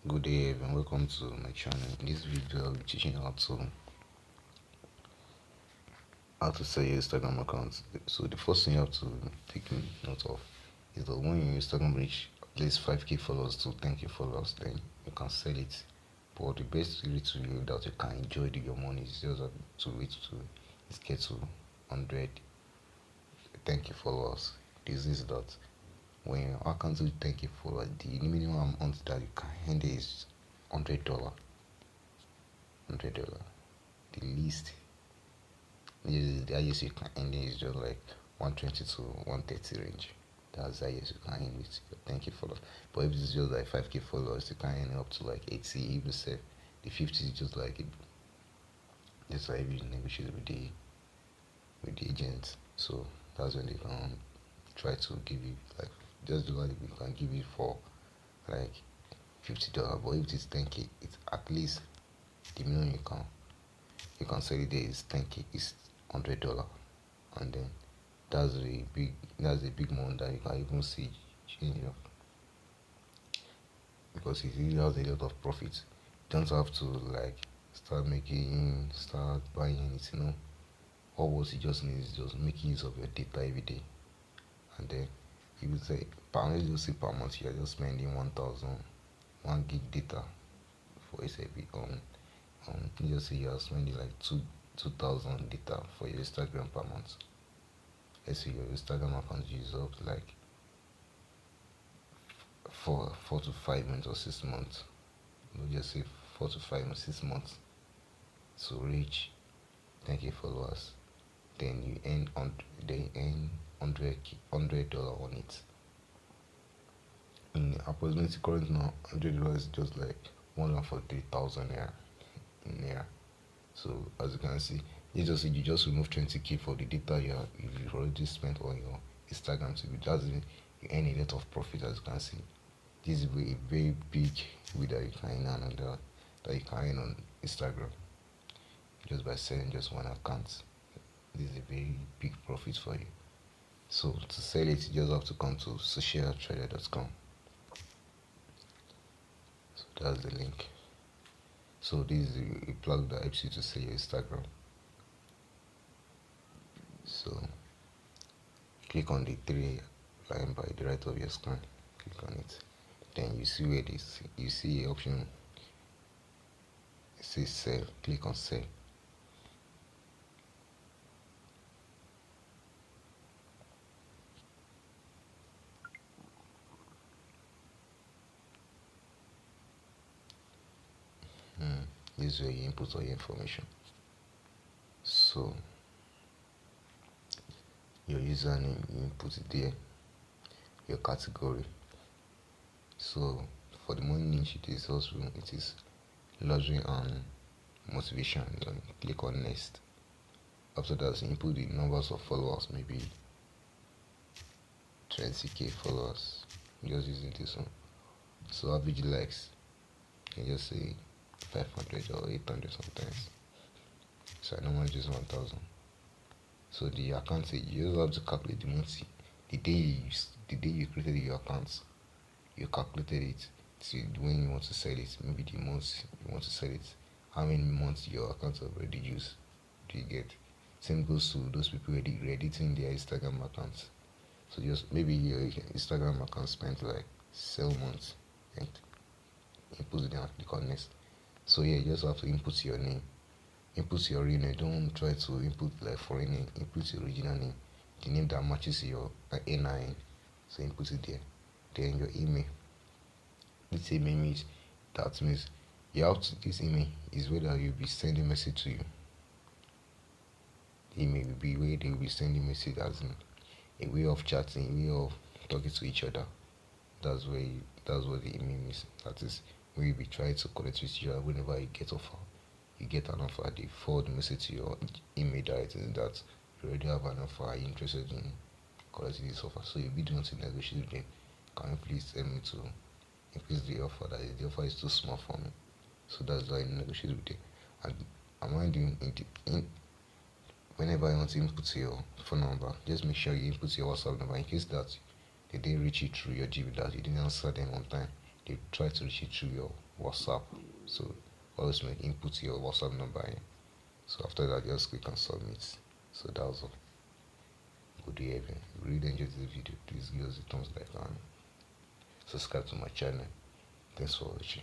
Good day everyone, welcome to my channel. In this video I'll be teaching you how to set your Instagram account. So the first thing you have to take note of is that when your Instagram reach at least 5k followers to 10k followers, then you can sell it. But the best way to you that you can enjoy your money is just to reach to get to 100 10k followers. This is that when your account reach 10k followers, the minimum amount that you can hand is $100. $100. The least, the highest you can end is just like 120 to 130 range. That's the highest you can end with your 10k followers. But if it's just like 5k followers, you can end up to like 80. Even say the 50 is just like you negotiate with the agent. So that's when they can try to give you like just the value we can give you for like $50. But if it's 10k, it's at least the minimum you can sell it there is 10k, is $100, and then that's a big amount that you can even see change up, because it really has a lot of profit. You don't have to like start buying anything. All what you just need is just making use of your data every day, and then you would say let's just say per month you're just spending 1 gig data for SAP you just say you're spending like 2,000 data for your Instagram per month. Let's say your Instagram account uses up like 4 to 5 months or 6 months. We'll just say 4 to 5 or 6 months to reach 10k followers. Then you earn $100 on it. In approximately current now, $100 is just like 143,000 naira. So as you can see, you just remove 20k for the data you've already spent on your Instagram. So you earn a lot of profit. As you can see, this is a very big way that you can earn on Instagram just by selling just one account. This is a very big profit for you. So to sell it, you just have to come to SocialTradia.com. So that's the link. So this is a plug that helps you to sell your Instagram. So click on the 3 line by the right of your screen. Click on it. Then you see where you see an option. It says sell. Click on sell. This is where you input all your information. So your username, you input it there. Your category. So for the money niche, it is luxury and motivation. Click on next. After that, you input the numbers of followers, maybe 20k followers. I'm just using this one. So average likes, you can just say 500 or 800 sometimes. So I normally use 1000. So the account, you just have to calculate the month, the day you created your account. You calculated it to when you want to sell it, maybe the months you want to sell it, how many months your account already used do you get. Same goes to those people editing their Instagram accounts. So just maybe your Instagram account spent like 7 months, and input it and click on next. So yeah, you just have to input your name, input your real name. Don't try to input like foreign name. Input your original name, the name that matches your NIN. So input it there. Then your email. This email means this email is whether you'll be sending message to you. The email will be where they will be sending message, as in a way of chatting, a way of talking to each other. That's what the email means. That is where you'll be trying to connect with each other. Whenever you get an offer, they forward the message to your email directly that you already have an offer. Are you interested in collecting this offer? So you'll be doing to negotiate with them. Can you please help me to increase the offer? The offer is too small for me. So that's why I negotiate with them. And I'm doing whenever you want to input your phone number, just make sure you input your WhatsApp number in case that they didn't reach you through your GB, that you didn't answer them on time. They try to reach you through your WhatsApp. So always make input your WhatsApp number in. So after that, just click on submit. So that was all. Good evening. Really enjoyed this video. Please give us a thumbs like and subscribe to my channel. Thanks for watching.